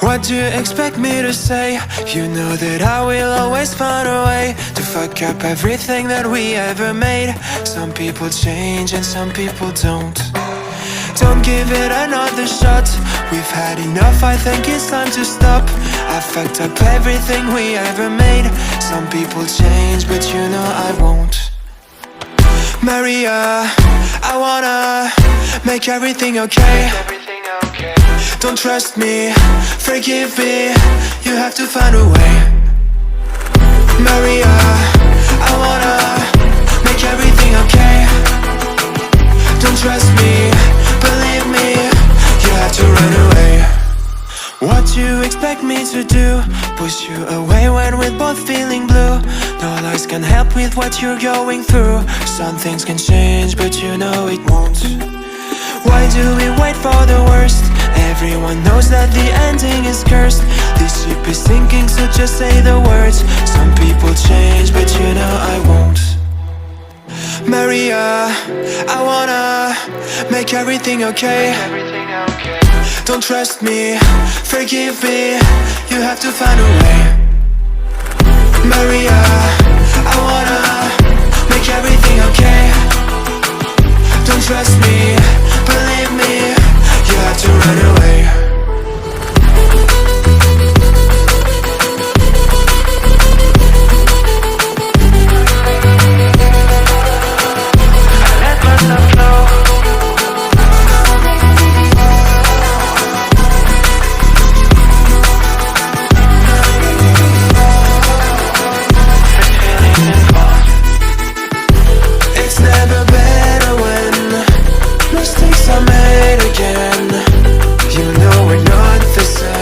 What do you expect me to say? You know that I will always find a way to fuck up everything that we ever made. Some people change and some people don't. Don't give it another shot. We've had enough, I think it's time to stop. I fucked up everything we ever made. Some people change, but you know I won't. Maria, I wanna make everything okay. Don't trust me, forgive me, you have to find a way. Maria, I wanna make everything okay. Don't trust me, believe me, you have to run away. What you expect me to do? Push you away when we're both feeling blue. No lies can help with what you're going through. Some things can change, but you know it won't. Why do we wait for the worst? Everyone knows that the ending is cursed. This ship is sinking, so just say the words. Some people change, but you know I won't. Maria, I wanna make everything okay. Don't trust me, forgive me, you have to find a way. Maria, I wanna make everything okay. Don't trust me, believe me, you have to run away. I let myself go. It's never better when mistakes are made again. You know we're not the same.